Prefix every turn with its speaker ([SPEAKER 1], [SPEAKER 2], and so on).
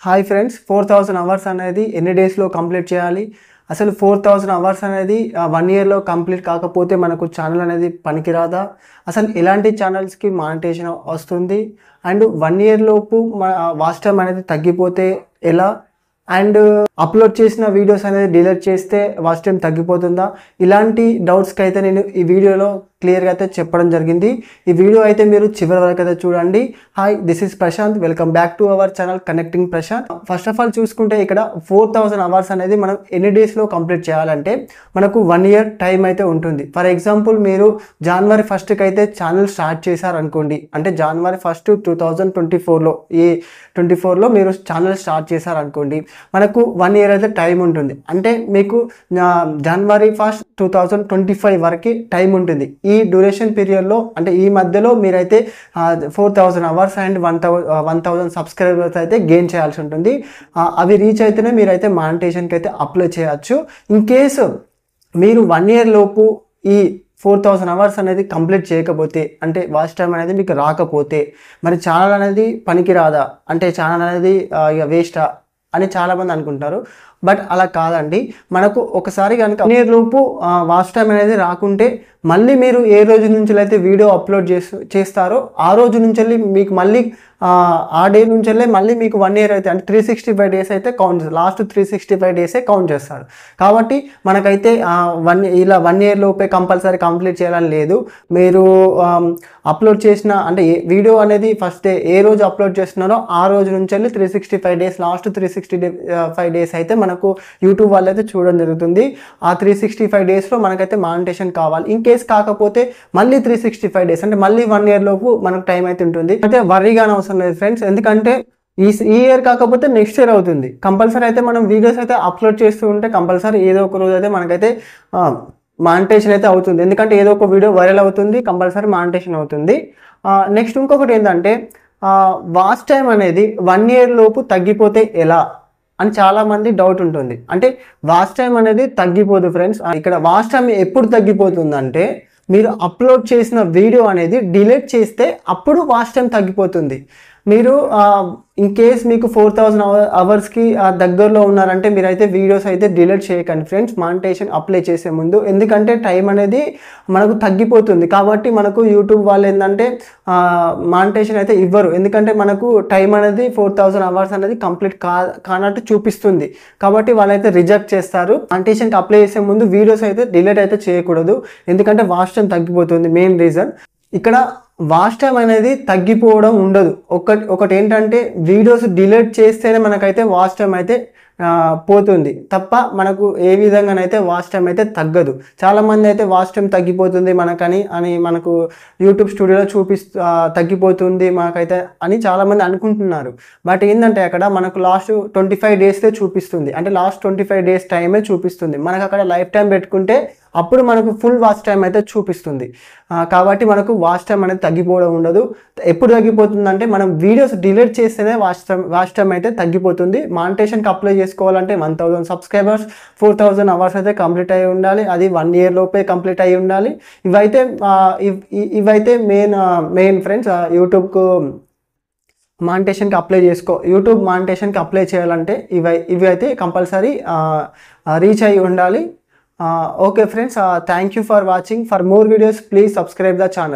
[SPEAKER 1] Hi friends, 4000 hours అనేది ఎన్ని డేస్లో కంప్లీట్ చేయాలి? అసలు 4000 అవర్స్ అనేది 1 ఇయర్లో కంప్లీట్ కాకపోతే మనకు ఛానల్ అనేది పనికిరాదా? అసలు ఎలాంటి ఛానల్స్కి మానిటైజేషన్ వస్తుంది? అండ్ 1 ఇయర్ లోపు వాచ్ టైం అనేది తగ్గిపోతే ఎలా? అండ్ అప్లోడ్ చేసిన వీడియోస్ అనేది డిలీట్ చేస్తే వాచ్ టైం తగ్గిపోతుందా? ఇలాంటి డౌట్స్కి అయితే నేను ఈ వీడియోలో క్లియర్గా అయితే చెప్పడం జరిగింది. ఈ వీడియో అయితే మీరు చివరి వరకు అయితే చూడండి. Hi, this is Prashanth. Welcome back to our channel connecting Prashanth. First of all చూసుకుంటే ఇక్కడ 4000 అవర్స్ అనేది మనం ఎన్ని డేస్లో కంప్లీట్ చేయాలంటే మనకు 1 ఇయర్ టైం అయితే ఉంటుంది. ఫర్ ఎగ్జాంపుల్ మీరు జనవరి 1కి అయితే ఛానల్ స్టార్ట్ చేశారనుకోండి, అంటే జనవరి 1, 2024లో ఈ 24లో మీరు ఛానల్ స్టార్ట్ చేశారనుకోండి, మనకు 1 ఇయర్ అయితే టైం ఉంటుంది. అంటే మీకు జనవరి 1, 2025 వరకు టైం ఉంటుంది. ఈ డ్యూరేషన్ పీరియడ్లో అంటే ఈ మధ్యలో మీరైతే 4000 అవర్స్ అండ్ 1000 సబ్స్క్రైబర్స్ అయితే గెయిన్ చేయాల్సి ఉంటుంది. అవి రీచ్ అయితేనే మీరైతే మానిటైజేషన్కి అయితే అప్లై చేయొచ్చు. ఇన్ కేసు మీరు 1 ఇయర్ లోపు ఈ 4000 అవర్స్ అనేది కంప్లీట్ చేయకపోతే, అంటే వాచ్ టైం అనేది మీకు రాకపోతే మరి ఛానల్ అనేది పనికి రాదా, అంటే ఛానల్ అనేది ఇక వేస్టా అని చాలామంది అనుకుంటారు. బట్ అలా కాదండి. మనకు ఒకసారి కనుక 1 ఇయర్ లోపు వాచ్ టైం అనేది రాకుంటే మళ్ళీ మీరు ఏ రోజు నుంచి అయితే వీడియో అప్లోడ్ చేస్తారో ఆ రోజు నుంచి మీకు మళ్ళీ ఆ డే నుంచి మళ్ళీ మీకు 1 ఇయర్ అయితే, అంటే 365 డేస్ అయితే కౌంట్ చేస్తారు. లాస్ట్ 365 డేసే కౌంట్ చేస్తారు. కాబట్టి మనకైతే 1 ఇయర్ లోపే కంపల్సరీ కంప్లీట్ చేయాలని లేదు. మీరు అప్లోడ్ చేసిన అంటే వీడియో అనేది ఫస్ట్ డే ఏ రోజు అప్లోడ్ చేస్తున్నారో ఆ రోజు నుంచి 365 డేస్, లాస్ట్ 365 డేస్ అయితే మనకు యూట్యూబ్ వాళ్ళు అయితే చూడడం జరుగుతుంది. ఆ 365 డేస్లో మనకైతే మానిటైజేషన్ కావాలి. ఇన్ కేస్ కాకపోతే మళ్ళీ 365 డేస్, అంటే మళ్ళీ 1 ఇయర్ లోపు మనకు టైం అయితే ఉంటుంది. అయితే వర్రీగానే అవసరం లేదు ఫ్రెండ్స్, ఎందుకంటే ఈ ఇయర్ కాకపోతే నెక్స్ట్ ఇయర్ అవుతుంది. కంపల్సరీ అయితే మనం వీడియోస్ అయితే అప్లోడ్ చేస్తూ ఉంటే కంపల్సరీ ఏదో ఒక రోజు అయితే మనకైతే మానిటైజేషన్ అయితే అవుతుంది. ఎందుకంటే ఏదో ఒక వీడియో వైరల్ అవుతుంది, కంపల్సరీ మానిటైజేషన్ అవుతుంది. నెక్స్ట్ ఇంకొకటి ఏంటంటే వాచ్ టైం అనేది 1 ఇయర్ లోపు తగ్గిపోతే ఎలా అని చాలామంది డౌట్ ఉంటుంది. అంటే వాచ్ టైం అనేది తగ్గిపోదు ఫ్రెండ్స్. ఇక్కడ వాచ్ టైం ఎప్పుడు తగ్గిపోతుందంటే మీరు అప్లోడ్ చేసిన వీడియో అనేది డిలీట్ చేస్తే అప్పుడు వాచ్ టైం తగ్గిపోతుంది. మీరు ఇన్ కేస్ మీకు 4000 అవర్స్కి దగ్గరలో ఉన్నారంటే మీరైతే వీడియోస్ అయితే డిలీట్ చేయకండి ఫ్రెండ్స్, మానిటైజేషన్ అప్లై చేసే ముందు. ఎందుకంటే టైం అనేది మనకు తగ్గిపోతుంది. కాబట్టి మనకు యూట్యూబ్ వాళ్ళు ఏంటంటే మానిటైజేషన్ అయితే ఇవ్వరు. ఎందుకంటే మనకు టైం అనేది 4000 అవర్స్ అనేది కంప్లీట్ కానట్టు చూపిస్తుంది. కాబట్టి వాళ్ళైతే రిజెక్ట్ చేస్తారు. మానిటైజేషన్కి అప్లై చేసే ముందు వీడియోస్ అయితే డిలీట్ అయితే చేయకూడదు, ఎందుకంటే వాచ్ టైం తగ్గిపోతుంది. మెయిన్ రీజన్ ఇక్కడ వాచ్ టైం అనేది తగ్గిపోవడం ఉండదు. ఒకటి ఏంటంటే వీడియోస్ డిలీట్ చేస్తేనే మనకైతే వాచ్ టైం అయితే పోతుంది తప్ప మనకు ఏ విధంగానైతే వాచ్ టైం అయితే తగ్గదు. చాలామంది అయితే వాచ్ టైం తగ్గిపోతుంది మనకని మనకు యూట్యూబ్ స్టూడియోలో తగ్గిపోతుంది మనకైతే అని చాలామంది అనుకుంటున్నారు. బట్ ఏంటంటే అక్కడ మనకు లాస్ట్ 25 డేస్తే చూపిస్తుంది, అంటే లాస్ట్ 25 డేస్ టైమే చూపిస్తుంది. మనకు అక్కడ లైఫ్ టైం పెట్టుకుంటే అప్పుడు మనకు ఫుల్ వాచ్ టైం అయితే చూపిస్తుంది. కాబట్టి మనకు వాచ్ టైం అనేది తగ్గిపోవడం ఉండదు. ఎప్పుడు తగ్గిపోతుందంటే మనం వీడియోస్ డిలీట్ చేస్తేనే వాచ్ టైం అయితే తగ్గిపోతుంది. మానిటైజేషన్కి అప్లై చేసుకోవాలంటే 1000 సబ్స్క్రైబర్స్, 4000 అవర్స్ అయితే కంప్లీట్ అయి ఉండాలి. అది 1 ఇయర్ లోపే కంప్లీట్ అయి ఉండాలి. ఇవైతే మెయిన్ ఫ్రెండ్స్. యూట్యూబ్కు మానిటైజేషన్కి యూట్యూబ్ మానిటైజేషన్కి అప్లై చేయాలంటే ఇవి అయితే కంపల్సరీ రీచ్ అయి ఉండాలి. Okay friends, thank you for watching. For more videos please subscribe the channel.